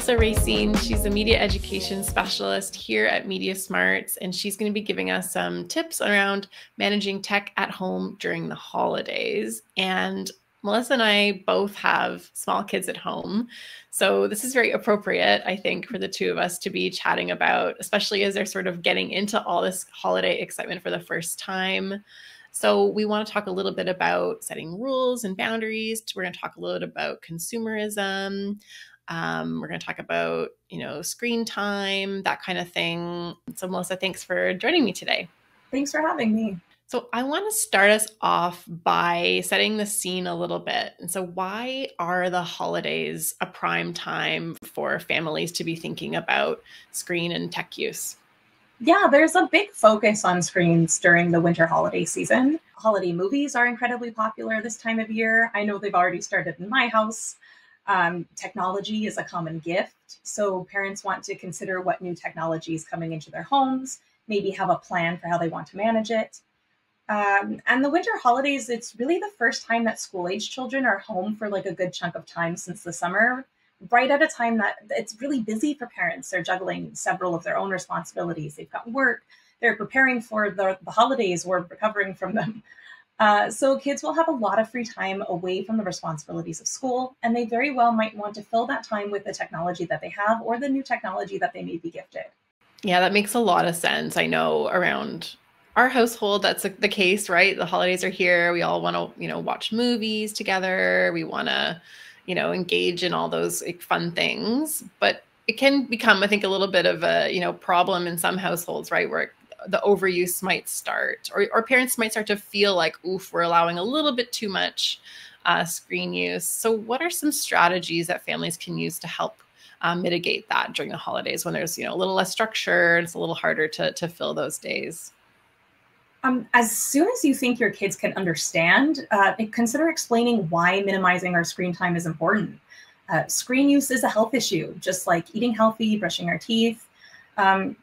Melissa Racine. She's a media education specialist here at MediaSmarts, and she's going to be giving us some tips around managing tech at home during the holidays. And Melissa and I both have small kids at home. So this is very appropriate, I think, for the two of us to be chatting about, especially as they're sort of getting into all this holiday excitement for the first time. So we want to talk a little bit about setting rules and boundaries. We're going to talk a little bit about consumerism. We're going to talk about, screen time, that kind of thing. So Melissa, thanks for joining me today. Thanks for having me. So I want to start us off by setting the scene a little bit. And so why are the holidays a prime time for families to be thinking about screen and tech use? Yeah, there's a big focus on screens during the winter holiday season. Holiday movies are incredibly popular this time of year. I know they've already started in my house. Technology is a common gift. So parents want to consider what new technology is coming into their homes, maybe have a plan for how they want to manage it. And the winter holidays, it's really the first time that school-age children are home for like a good chunk of time since the summer, right at a time that it's really busy for parents. They're juggling several of their own responsibilities. They've got work, they're preparing for the holidays, or recovering from them. So kids will have a lot of free time away from the responsibilities of school, and they very well might want to fill that time with the technology that they have or the new technology that they may be gifted. Yeah, that makes a lot of sense. I know around our household, that's the case, right? The holidays are here. We all want to, watch movies together. We want to, engage in all those fun things. But it can become, I think, a little bit of a, problem in some households, right? Where the overuse might start, or parents might start to feel like, oof, we're allowing a little bit too much screen use. So what are some strategies that families can use to help mitigate that during the holidays when there's, a little less structure, it's a little harder to fill those days? As soon as you think your kids can understand, consider explaining why minimizing our screen time is important. Screen use is a health issue, just like eating healthy, brushing our teeth.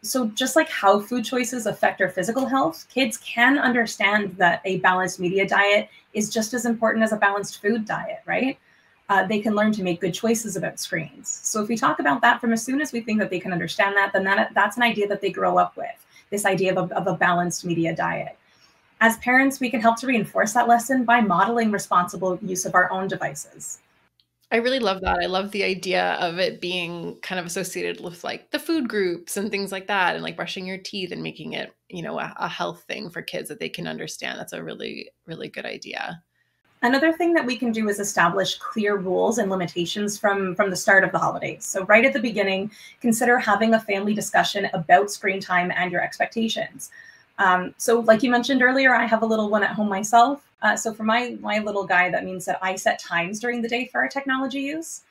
So just like how food choices affect our physical health, kids can understand that a balanced media diet is just as important as a balanced food diet, right? They can learn to make good choices about screens. So if we talk about that from as soon as we think that they can understand that, then that's an idea that they grow up with, this idea of a balanced media diet. As parents, we can help to reinforce that lesson by modeling responsible use of our own devices. I really love that. I love the idea of it being kind of associated with like the food groups and things like that, and like brushing your teeth and making it, a health thing for kids that they can understand. That's a really, really good idea. Another thing that we can do is establish clear rules and limitations from the start of the holidays. So right at the beginning, consider having a family discussion about screen time and your expectations. So like you mentioned earlier, I have a little one at home myself. So for my little guy, that means that I set times during the day for our technology use.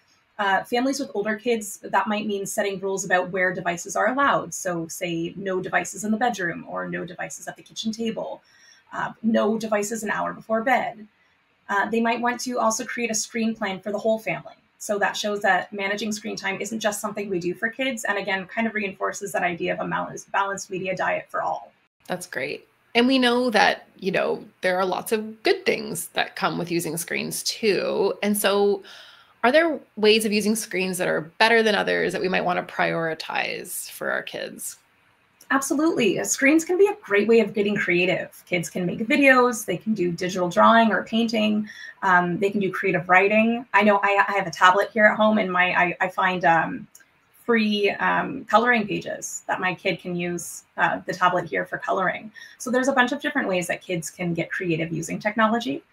Families with older kids, that might mean setting rules about where devices are allowed. So say no devices in the bedroom, or no devices at the kitchen table, no devices an hour before bed. They might want to also create a screen plan for the whole family. So that shows that managing screen time isn't just something we do for kids, and again, kind of reinforces that idea of a balanced media diet for all. That's great. And we know that, there are lots of good things that come with using screens too. And so are there ways of using screens that are better than others that we might want to prioritize for our kids? Absolutely. Screens can be a great way of getting creative. Kids can make videos, they can do digital drawing or painting, they can do creative writing. I know I have a tablet here at home, and I find free coloring pages that my kid can use the tablet here for coloring. So there's a bunch of different ways that kids can get creative using technology.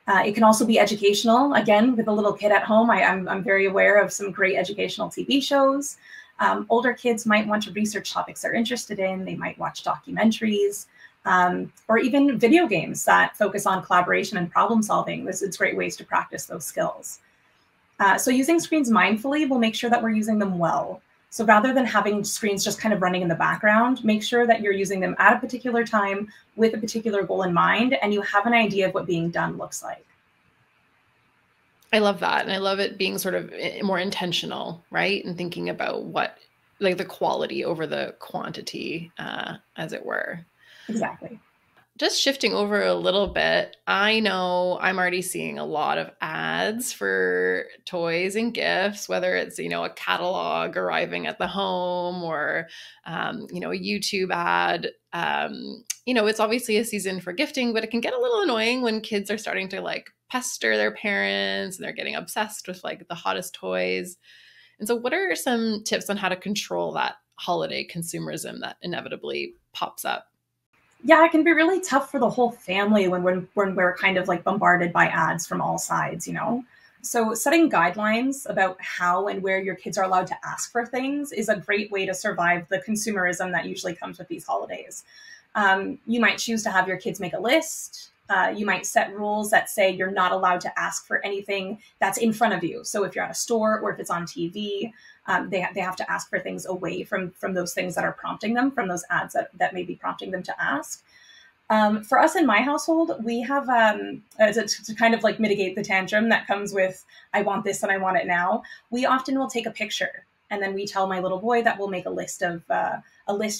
It can also be educational. Again, with a little kid at home, I'm very aware of some great educational TV shows. Older kids might want to research topics they're interested in. They might watch documentaries, or even video games that focus on collaboration and problem solving. It's great ways to practice those skills. So using screens mindfully will make sure that we're using them well. So rather than having screens just kind of running in the background, make sure that you're using them at a particular time with a particular goal in mind, and you have an idea of what being done looks like. I love that. And I love it being sort of more intentional, right? And thinking about like the quality over the quantity, as it were. Exactly. just shifting over a little bit, I know I'm already seeing a lot of ads for toys and gifts, whether it's, a catalog arriving at the home or, a YouTube ad. It's obviously a season for gifting, but it can get a little annoying when kids are starting to like pester their parents and they're getting obsessed with like the hottest toys. And so, what are some tips on how to control that holiday consumerism that inevitably pops up? Yeah, it can be really tough for the whole family when we're kind of like bombarded by ads from all sides, you know? So setting guidelines about how and where your kids are allowed to ask for things is a great way to survive the consumerism that usually comes with these holidays. You might choose to have your kids make a list. You might set rules that say you're not allowed to ask for anything that's in front of you. So if you're at a store or if it's on TV, they have to ask for things away from those things that are prompting them, from those ads that may be prompting them to ask. For us in my household, we have, to kind of like mitigate the tantrum that comes with, I want this and I want it now. We often will take a picture and then we tell my little boy that we'll make a list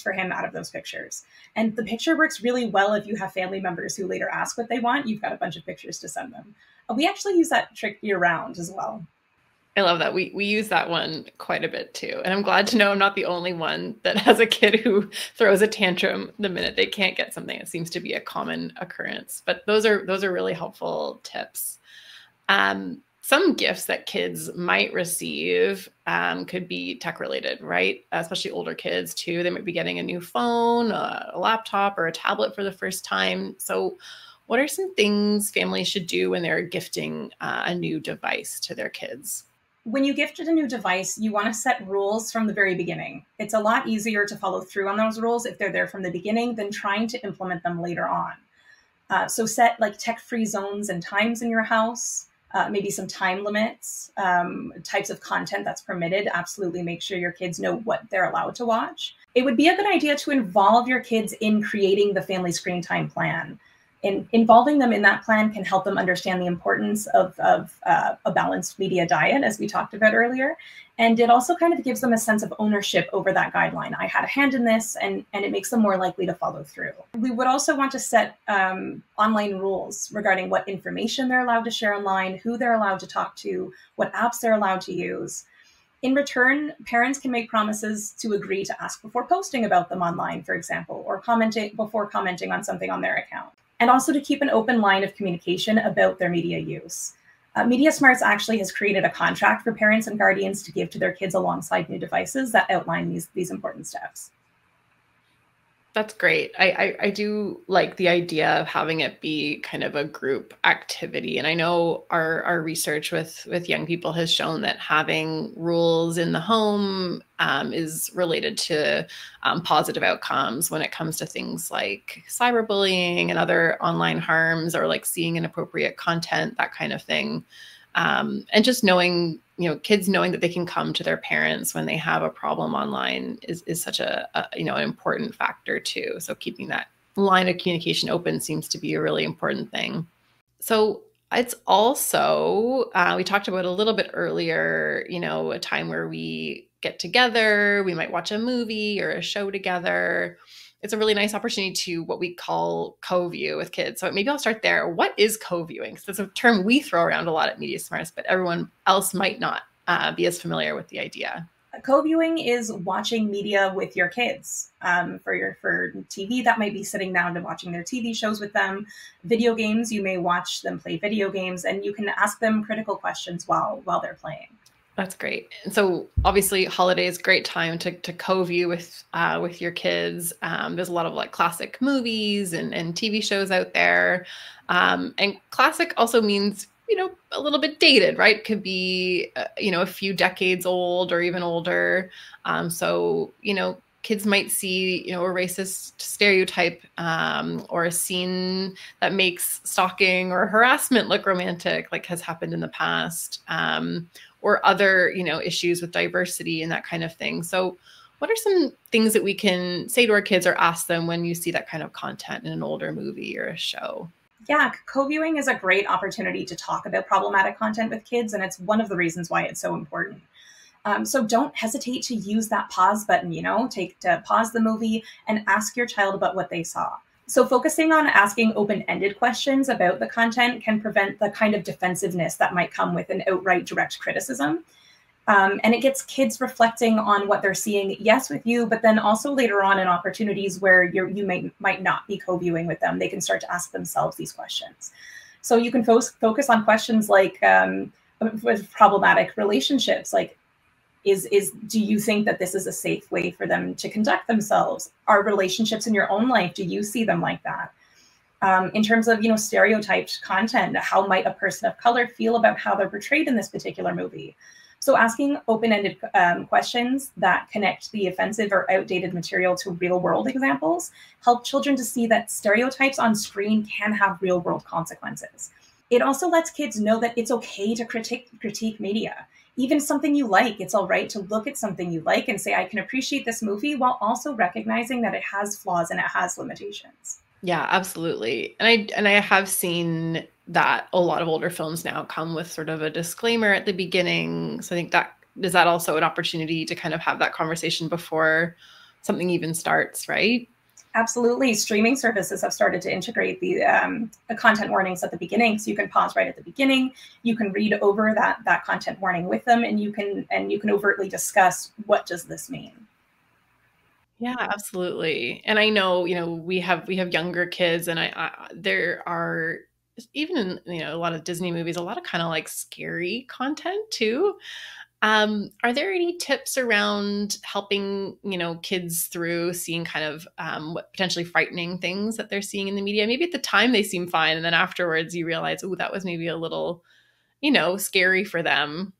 for him out of those pictures. And the picture works really well if you have family members who later ask what they want. You've got a bunch of pictures to send them. We actually use that trick year round as well. I love that. We use that one quite a bit too. And I'm glad to know I'm not the only one that has a kid who throws a tantrum the minute they can't get something. It seems to be a common occurrence. But those are really helpful tips. Some gifts that kids might receive could be tech related, right? Especially older kids too. They might be getting a new phone, a laptop, or a tablet for the first time. So what are some things families should do when they're gifting a new device to their kids? When you gifted a new device, you want to set rules from the very beginning. It's a lot easier to follow through on those rules if they're there from the beginning than trying to implement them later on. So set like tech-free zones and times in your house, maybe some time limits, types of content that's permitted. Absolutely make sure your kids know what they're allowed to watch. It would be a good idea to involve your kids in creating the family screen time plan. Involving them in that plan can help them understand the importance of a balanced media diet, as we talked about earlier. And it also kind of gives them a sense of ownership over that guideline. I had a hand in this, and it makes them more likely to follow through. We would also want to set online rules regarding what information they're allowed to share online, who they're allowed to talk to, what apps they're allowed to use. In return, parents can make promises to agree to ask before posting about them online, for example, or before commenting on something on their account. And also to keep an open line of communication about their media use. MediaSmarts actually has created a contract for parents and guardians to give to their kids alongside new devices that outline these important steps. That's great. I do like the idea of having it be kind of a group activity. And I know our research with young people has shown that having rules in the home is related to positive outcomes when it comes to things like cyberbullying and other online harms, or like seeing inappropriate content, that kind of thing. And just knowing, kids knowing that they can come to their parents when they have a problem online is such an important factor too. So keeping that line of communication open seems to be a really important thing. So it's also, we talked about a little bit earlier, a time where we get together, we might watch a movie or a show together. It's a really nice opportunity to what we call co-view with kids. So maybe I'll start there. What is co-viewing? Because it's a term we throw around a lot at MediaSmarts, but everyone else might not be as familiar with the idea. Co-viewing is watching media with your kids. For TV, that might be sitting down and watching their TV shows with them. Video games, you may watch them play video games, and you can ask them critical questions while they're playing. That's great. And so obviously holidays, great time to co-view with your kids. There's a lot of like classic movies and TV shows out there. And classic also means, a little bit dated, right? Could be, a few decades old or even older. So, kids might see, a racist stereotype or a scene that makes stalking or harassment look romantic, like has happened in the past. Or other, issues with diversity and that kind of thing. So what are some things that we can say to our kids or ask them when you see that kind of content in an older movie or a show? Yeah, co-viewing is a great opportunity to talk about problematic content with kids, and it's one of the reasons why it's so important. So don't hesitate to use that pause button, to pause the movie and ask your child about what they saw. So focusing on asking open-ended questions about the content can prevent the kind of defensiveness that might come with an outright direct criticism. And it gets kids reflecting on what they're seeing, yes, with you, but then also later on in opportunities where you might not be co-viewing with them, they can start to ask themselves these questions. So you can focus on questions like with problematic relationships, like, do you think that this is a safe way for them to conduct themselves? Are relationships in your own life, do you see them like that? In terms of, stereotyped content, how might a person of color feel about how they're portrayed in this particular movie? So asking open-ended questions that connect the offensive or outdated material to real-world examples help children to see that stereotypes on screen can have real-world consequences. It also lets kids know that it's okay to critique media. Even something you like, it's all right to look at something you like and say, I can appreciate this movie, while also recognizing that it has flaws and it has limitations. Yeah, absolutely. And I have seen that a lot of older films now come with sort of a disclaimer at the beginning. So I think is that also an opportunity to kind of have that conversation before something even starts, right? Absolutely. Streaming services have started to integrate the content warnings at the beginning. So you can pause right at the beginning. You can read over that content warning with them, and you can overtly discuss, what does this mean? Yeah, absolutely. And I know, we have younger kids, and there are, even in, a lot of Disney movies, a lot of kind of like scary content too. Are there any tips around helping, kids through seeing kind of what potentially frightening things that they're seeing in the media? Maybe at the time they seem fine, and then afterwards you realize, oh, that was maybe a little, scary for them.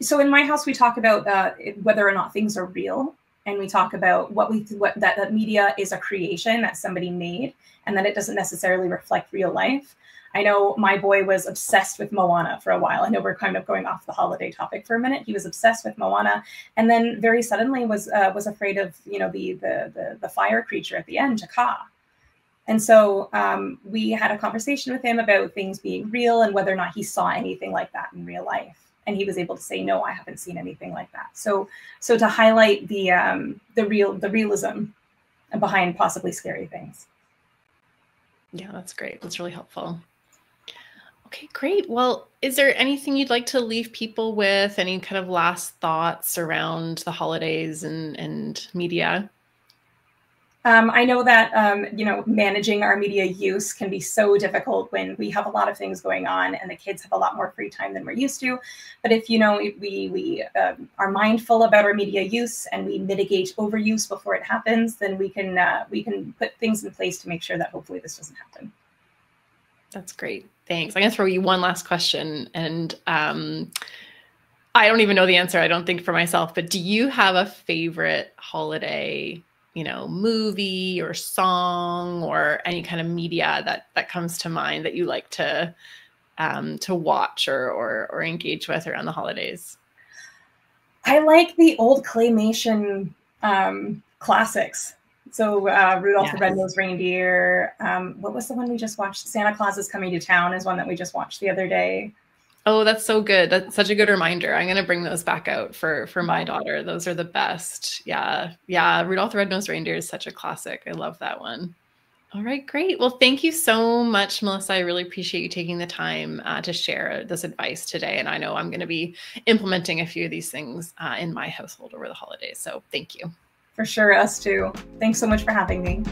So in my house, we talk about whether or not things are real. And we talk about that media is a creation that somebody made, and that it doesn't necessarily reflect real life. I know my boy was obsessed with Moana for a while. I know we're kind of going off the holiday topic for a minute. He was obsessed with Moana, and then very suddenly was afraid of the fire creature at the end, Taka. And so we had a conversation with him about things being real and whether or not he saw anything like that in real life. And he was able to say, no, I haven't seen anything like that. So to highlight the realism behind possibly scary things. Yeah, that's great. That's really helpful. Okay, great. Well, is there anything you'd like to leave people with? Any kind of last thoughts around the holidays and media? I know that, managing our media use can be so difficult when we have a lot of things going on and the kids have a lot more free time than we're used to. But if we are mindful about our media use and we mitigate overuse before it happens, then we can put things in place to make sure that hopefully this doesn't happen. That's great. Thanks. I'm going to throw you one last question. And I don't even know the answer, I don't think, for myself, but do you have a favorite holiday movie or song or any kind of media that comes to mind that you like to watch or engage with around the holidays? I like the old claymation classics. So Rudolph the Red-Nosed Reindeer. What was the one we just watched? Santa Claus is Coming to Town is one that we just watched the other day. Oh, that's so good. That's such a good reminder. I'm going to bring those back out for my daughter. Those are the best. Yeah. Rudolph the Red-Nosed Reindeer is such a classic. I love that one. All right, great. Well, thank you so much, Melissa. I really appreciate you taking the time to share this advice today. And I know I'm going to be implementing a few of these things in my household over the holidays. So thank you. For sure. Us too. Thanks so much for having me.